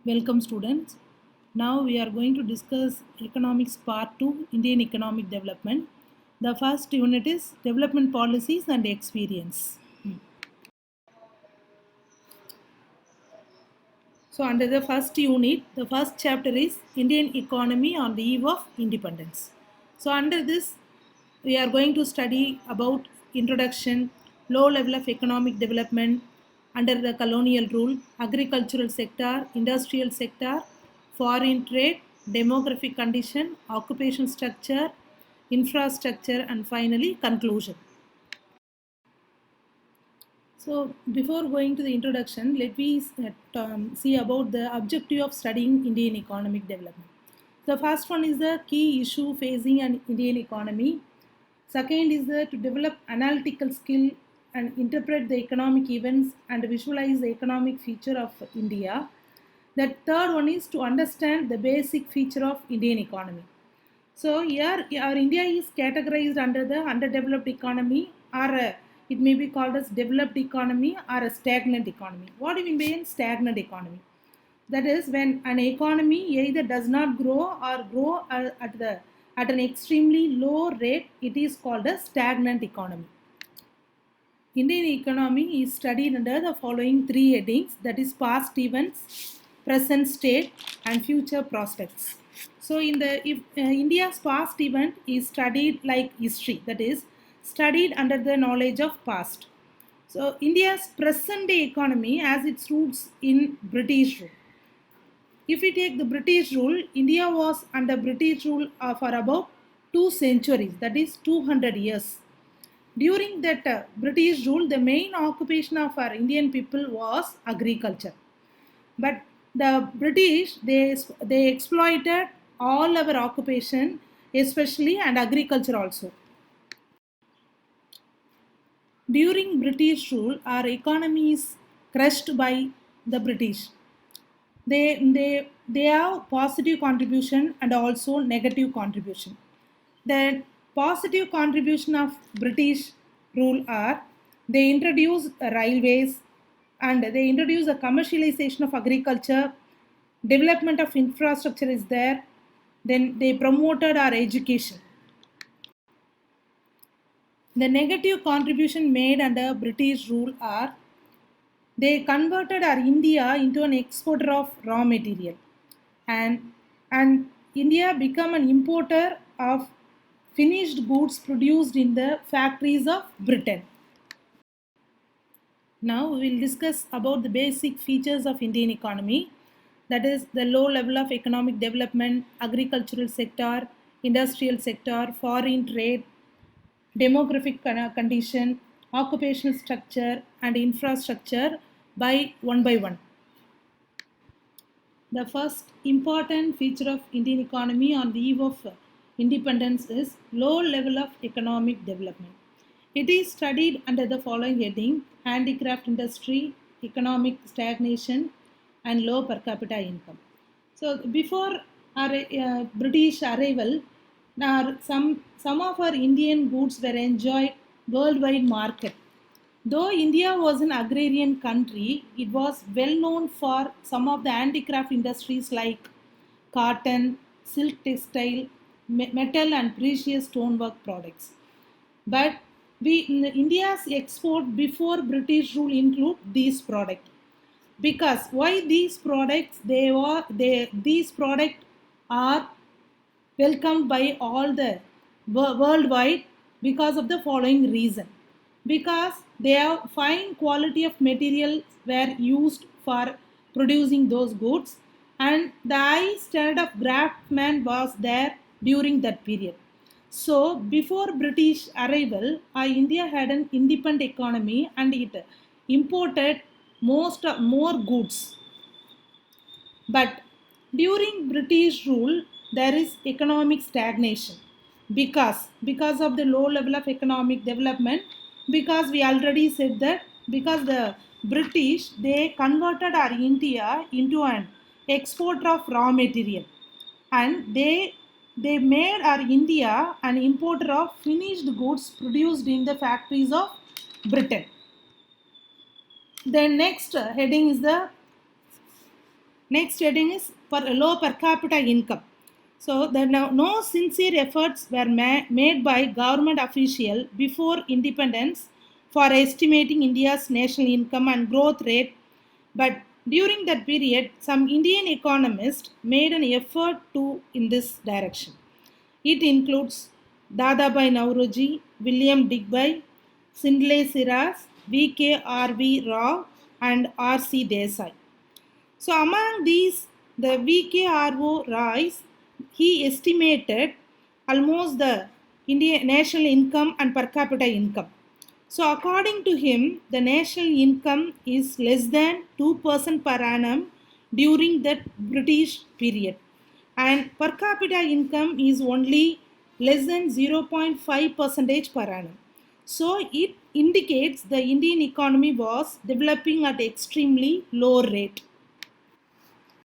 Welcome students. Now we are going to discuss economics part 2, Indian economic development. The first unit is development policies and experience. So under the first unit, the first chapter is Indian economy on the eve of independence. So under this, we are going to study about introduction, low level of economic development under the colonial rule, agricultural sector, industrial sector, foreign trade, demographic condition, occupation structure, infrastructure, and finally conclusion. So before going to the introduction, let me see about the objective of studying Indian economic development. The first one is the key issue facing an Indian economy. Second is to develop analytical skill and interpret the economic events and visualize the economic feature of India. The third one is to understand the basic feature of Indian economy. So here our India is categorized under the underdeveloped economy, or it may be called as developed economy or a stagnant economy. What do we mean by stagnant economy? That is when an economy either does not grow or grow at an extremely low rate, it is called a stagnant economy. Indian economy is studied under the following three headings, that is past events, present state and future prospects. So India's past event is studied like history, that is studied under the knowledge of past. So India's present day economy has its roots in British rule. If we take the British rule, India was under British rule for about 2 centuries, that is 200 years. During that British rule, the main occupation of our Indian people was agriculture. But the British, they exploited all our occupation, especially and agriculture also. During British rule, our economy is crushed by the British. They have positive contribution and also negative contribution. The positive contribution of British rule are they introduced railways and they introduced the commercialization of agriculture, development of infrastructure is there, then they promoted our education. The negative contribution made under British rule are they converted our India into an exporter of raw material, and India became an importer of finished goods produced in the factories of Britain. Now we will discuss about the basic features of Indian economy, that is the low level of economic development, agricultural sector, industrial sector, foreign trade, demographic condition, occupational structure and infrastructure by one. The first important feature of Indian economy on the eve of independence is low level of economic development. It is studied under the following heading: handicraft industry, economic stagnation, and low per capita income. So before our British arrival, some of our Indian goods were enjoyed worldwide market. Though India was an agrarian country, it was well known for some of the handicraft industries like cotton, silk textile, metal and precious stonework products. But India's export before British rule include these products. Because why these products? These products are welcomed by all the worldwide because of the following reason: because their fine quality of materials were used for producing those goods and the high standard of craftsman was there during that period. So before British arrival, India had an independent economy and it imported more goods. But during British rule, there is economic stagnation because of the low level of economic development. Because we already said that because the British they converted our India into an exporter of raw material, and they made our India an importer of finished goods produced in the factories of Britain. The next heading is for a low per capita income. So there no sincere efforts were made by government official before independence for estimating India's national income and growth rate, but during that period some Indian economists made an effort in this direction. It includes Dadabhai Nauroji, William Digby, Sindley Siras, V.K.R.V. Rao and R.C. Desai. So among these, the VKRO rise, he estimated almost the Indian national income and per capita income. So according to him, the national income is less than 2% per annum during that British period, and per capita income is only less than 0.5 percentage per annum. So it indicates the Indian economy was developing at extremely low rate.